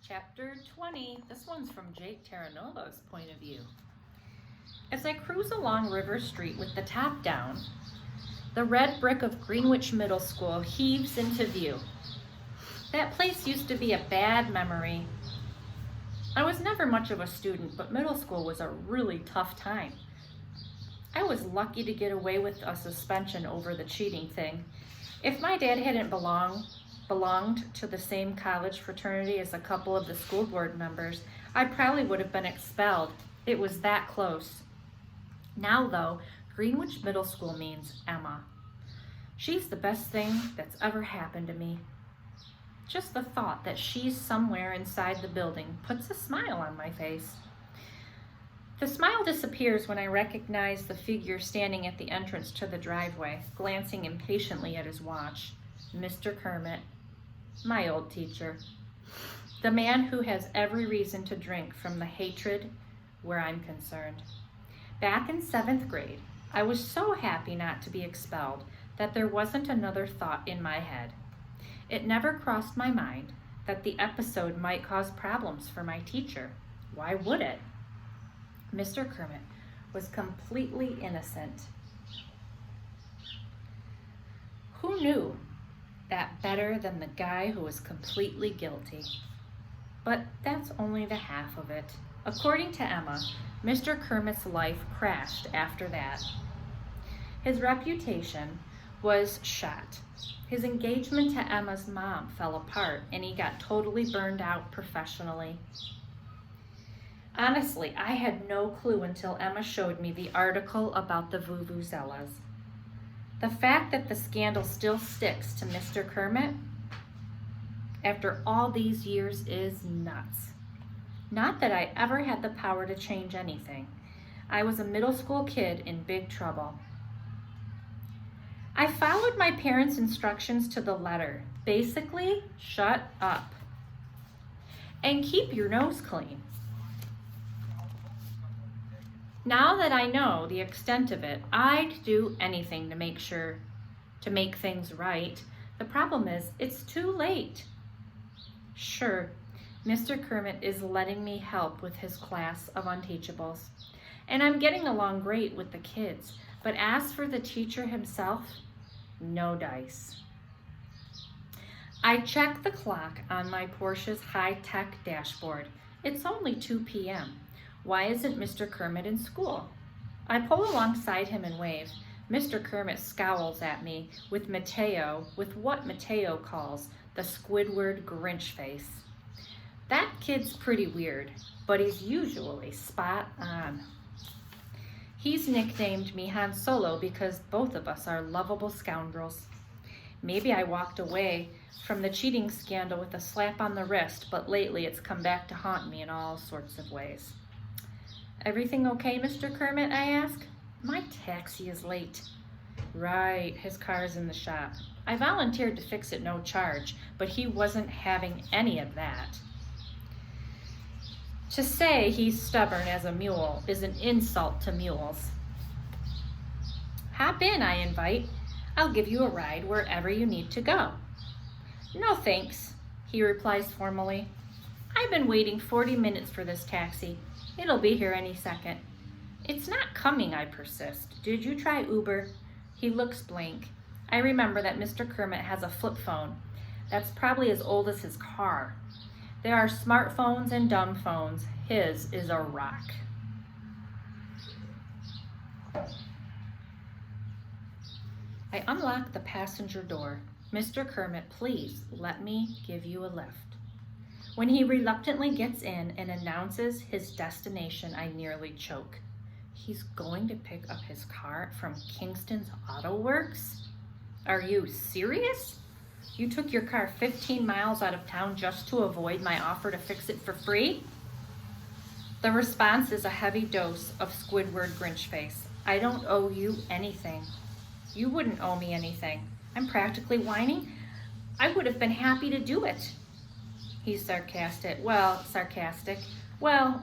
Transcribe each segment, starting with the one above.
Chapter 20, this one's from Jake Terranova's point of view. As I cruise along River Street with the top down, the red brick of Greenwich Middle School heaves into view. That place used to be a bad memory. I was never much of a student, but middle school was a really tough time. I was lucky to get away with a suspension over the cheating thing. If my dad hadn't belonged to the same college fraternity as a couple of the school board members, I probably would have been expelled. It was that close. Now though, Greenwich Middle School means Emma. She's the best thing that's ever happened to me. Just the thought that she's somewhere inside the building puts a smile on my face. The smile disappears when I recognize the figure standing at the entrance to the driveway, glancing impatiently at his watch. Mr. Kermit, my old teacher. The man who has every reason to drink from the hatred where I'm concerned. Back in 7th grade, I was so happy not to be expelled that there wasn't another thought in my head. It never crossed my mind that the episode might cause problems for my teacher. Why would it? Mr. Kermit was completely innocent. Who knew that better than the guy who was completely guilty? But that's only the half of it. According to Emma, Mr. Kermit's life crashed after that. His reputation was shot. His engagement to Emma's mom fell apart, and he got totally burned out professionally. Honestly, I had no clue until Emma showed me the article about the Vuvuzelas. The fact that the scandal still sticks to Mr. Kermit after all these years is nuts. Not that I ever had the power to change anything. I was a middle school kid in big trouble. I followed my parents' instructions to the letter. Basically, shut up and keep your nose clean. Now that I know the extent of it, I'd do anything to make things right. The problem is, it's too late. Sure, Mr. Kermit is letting me help with his class of Unteachables, and I'm getting along great with the kids, but as for the teacher himself, no dice. I check the clock on my Porsche's high-tech dashboard. It's only 2 p.m. Why isn't Mr. Kermit in school? I pull alongside him and wave. Mr. Kermit scowls at me with what Mateo calls the Squidward Grinch face. That kid's pretty weird, but he's usually spot on. He's nicknamed me Han Solo because both of us are lovable scoundrels. Maybe I walked away from the cheating scandal with a slap on the wrist, but lately it's come back to haunt me in all sorts of ways. Everything okay, Mr. Kermit, I ask? My taxi is late. Right, his car's in the shop. I volunteered to fix it no charge, but he wasn't having any of that. To say he's stubborn as a mule is an insult to mules. Hop in, I invite. I'll give you a ride wherever you need to go. No thanks, he replies formally. I've been waiting 40 minutes for this taxi. It'll be here any second. It's not coming, I persist. Did you try Uber? He looks blank. I remember that Mr. Kermit has a flip phone. That's probably as old as his car. There are smartphones and dumb phones. His is a rock. I unlock the passenger door. Mr. Kermit, please let me give you a lift. When he reluctantly gets in and announces his destination, I nearly choke. He's going to pick up his car from Kingston's Auto Works? Are you serious? You took your car 15 miles out of town just to avoid my offer to fix it for free? The response is a heavy dose of Squidward Grinch face. I don't owe you anything. You wouldn't owe me anything. I'm practically whining. I would have been happy to do it. He's sarcastic. Well,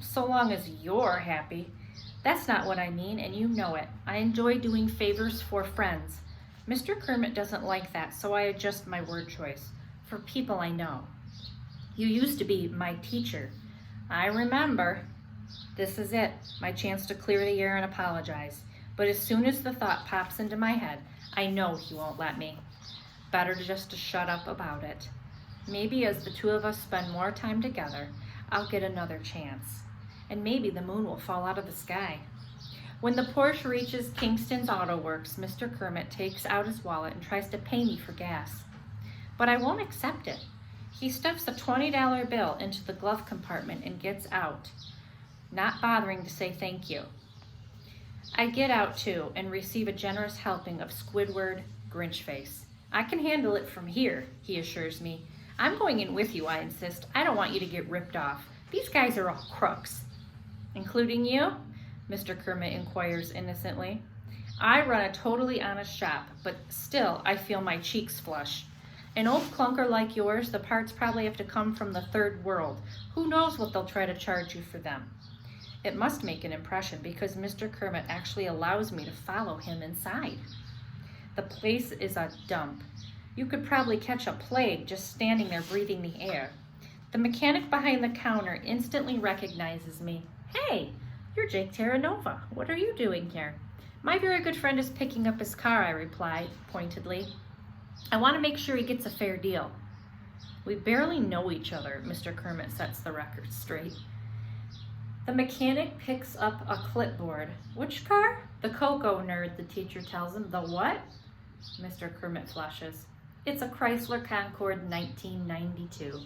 so long as you're happy. That's not what I mean, and you know it. I enjoy doing favors for friends. Mr. Kermit doesn't like that, so I adjust my word choice. For people I know. You used to be my teacher. I remember. This is it, my chance to clear the air and apologize. But as soon as the thought pops into my head, I know he won't let me. Better just to shut up about it. Maybe as the two of us spend more time together, I'll get another chance. And maybe the moon will fall out of the sky. When the Porsche reaches Kingston's Auto Works, Mr. Kermit takes out his wallet and tries to pay me for gas. But I won't accept it. He stuffs a $20 bill into the glove compartment and gets out, not bothering to say thank you. I get out too and receive a generous helping of Squidward Grinch Face. I can handle it from here, he assures me. I'm going in with you, I insist. I don't want you to get ripped off. These guys are all crooks. Including you? Mr. Kermit inquires innocently. I run a totally honest shop, but still I feel my cheeks flush. An old clunker like yours, the parts probably have to come from the third world. Who knows what they'll try to charge you for them? It must make an impression because Mr. Kermit actually allows me to follow him inside. The place is a dump. You could probably catch a plague just standing there breathing the air. The mechanic behind the counter instantly recognizes me. Hey, you're Jake Terranova. What are you doing here? My very good friend is picking up his car, I replied pointedly. I want to make sure he gets a fair deal. We barely know each other, Mr. Kermit sets the record straight. The mechanic picks up a clipboard. Which car? The Cocoa nerd, the teacher tells him. The what? Mr. Kermit flushes. It's a Chrysler Concorde 1992.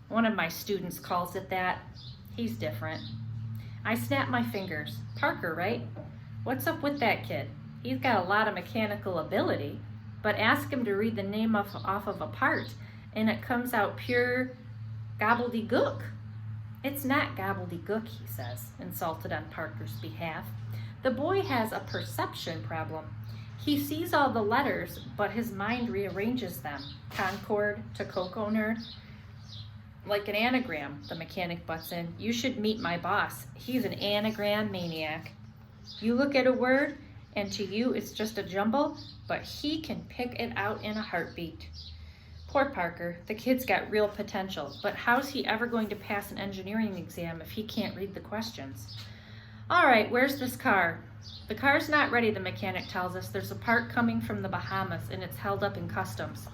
One of my students calls it that. He's different. I snap my fingers. Parker, right? What's up with that kid? He's got a lot of mechanical ability, but ask him to read the name off of a part, and it comes out pure gobbledygook. It's not gobbledygook, he says, insulted on Parker's behalf. The boy has a perception problem. He sees all the letters, but his mind rearranges them. Concord to Cocoa nerd. Like an anagram, the mechanic butts in. You should meet my boss. He's an anagram maniac. You look at a word, and to you it's just a jumble, but he can pick it out in a heartbeat. Poor Parker, the kid's got real potential, but how's he ever going to pass an engineering exam if he can't read the questions? All right, where's this car? The car's not ready, the mechanic tells us. There's a part coming from the Bahamas, and it's held up in customs.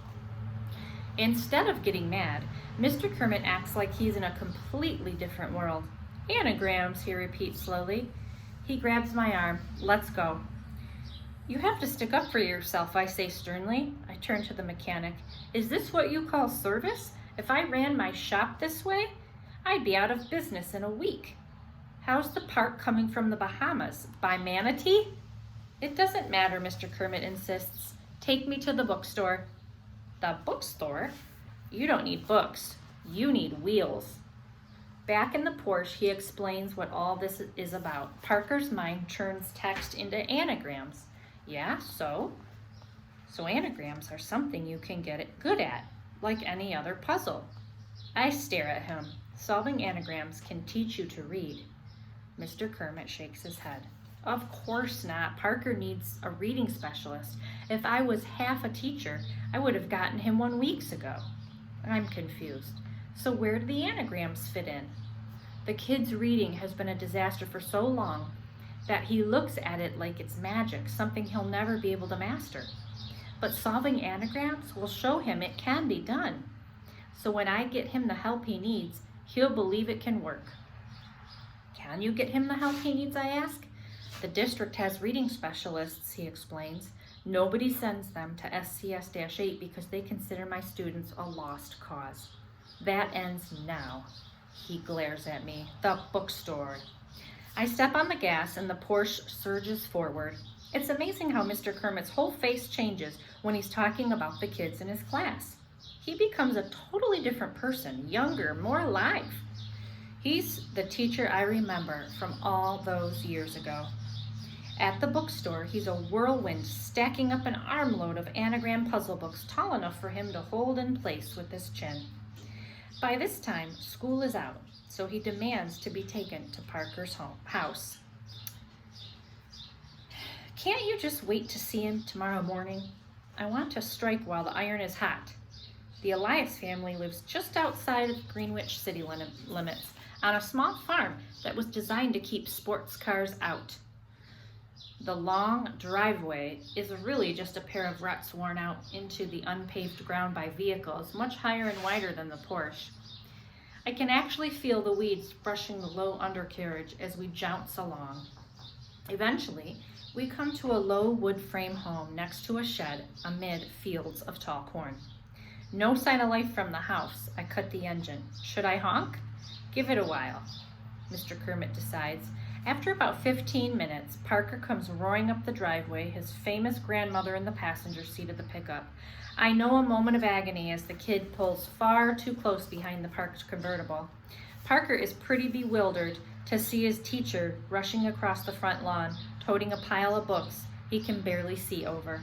Instead of getting mad, Mr. Kermit acts like he's in a completely different world. Anagrams, he repeats slowly. He grabs my arm. Let's go. You have to stick up for yourself, I say sternly. I turn to the mechanic. Is this what you call service? If I ran my shop this way, I'd be out of business in a week. How's the part coming from the Bahamas? By manatee? It doesn't matter, Mr. Kermit insists. Take me to the bookstore. The bookstore? You don't need books. You need wheels. Back in the Porsche, he explains what all this is about. Parker's mind turns text into anagrams. Yeah, so anagrams are something you can get good at, like any other puzzle. I stare at him. Solving anagrams can teach you to read. Mr. Kermit shakes his head. Of course not. Parker needs a reading specialist. If I was half a teacher, I would have gotten him one weeks ago. I'm confused. So where do the anagrams fit in? The kid's reading has been a disaster for so long that he looks at it like it's magic, something he'll never be able to master. But solving anagrams will show him it can be done. So when I get him the help he needs, he'll believe it can work. Can you get him the help he needs, I ask? The district has reading specialists, he explains. Nobody sends them to SCS-8 because they consider my students a lost cause. That ends now. He glares at me. The bookstore. I step on the gas and the Porsche surges forward. It's amazing how Mr. Kermit's whole face changes when he's talking about the kids in his class. He becomes a totally different person, younger, more alive. He's the teacher I remember from all those years ago. At the bookstore, he's a whirlwind, stacking up an armload of anagram puzzle books tall enough for him to hold in place with his chin. By this time, school is out, so he demands to be taken to Parker's house. Can't you just wait to see him tomorrow morning? I want to strike while the iron is hot. The Elias family lives just outside of Greenwich city limits on a small farm that was designed to keep sports cars out. The long driveway is really just a pair of ruts worn out into the unpaved ground by vehicles, much higher and wider than the Porsche. I can actually feel the weeds brushing the low undercarriage as we jounce along. Eventually, we come to a low wood frame home next to a shed amid fields of tall corn. No sign of life from the house. I cut the engine. Should I honk? Give it a while, Mr. Kermit decides. After about 15 minutes, Parker comes roaring up the driveway, his famous grandmother in the passenger seat of the pickup. I know a moment of agony as the kid pulls far too close behind the parked convertible. Parker is pretty bewildered to see his teacher rushing across the front lawn, toting a pile of books he can barely see over.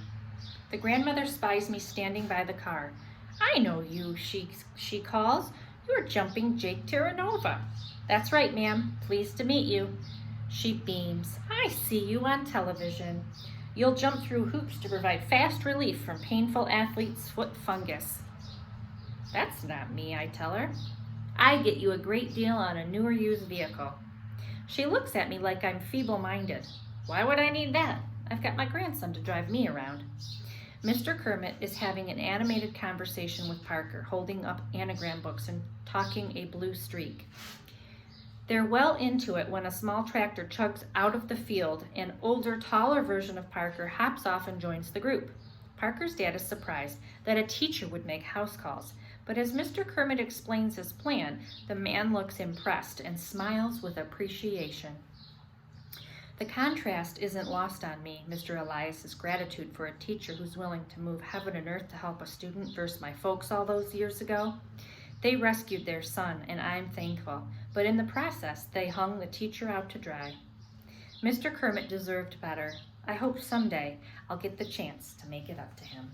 The grandmother spies me standing by the car. I know you, she calls. You're jumping Jake Terranova. That's right, ma'am. Pleased to meet you. She beams. I see you on television. You'll jump through hoops to provide fast relief from painful athlete's foot fungus. That's not me, I tell her. I get you a great deal on a new or used vehicle. She looks at me like I'm feeble-minded. Why would I need that? I've got my grandson to drive me around. Mr. Kermit is having an animated conversation with Parker, holding up anagram books and talking a blue streak. They're well into it when a small tractor chugs out of the field. An older, taller version of Parker hops off and joins the group. Parker's dad is surprised that a teacher would make house calls, but as Mr. Kermit explains his plan, the man looks impressed and smiles with appreciation. The contrast isn't lost on me, Mr. Elias's gratitude for a teacher who's willing to move heaven and earth to help a student versus my folks all those years ago. They rescued their son, and I'm thankful, but in the process, they hung the teacher out to dry. Mr. Kermit deserved better. I hope someday I'll get the chance to make it up to him.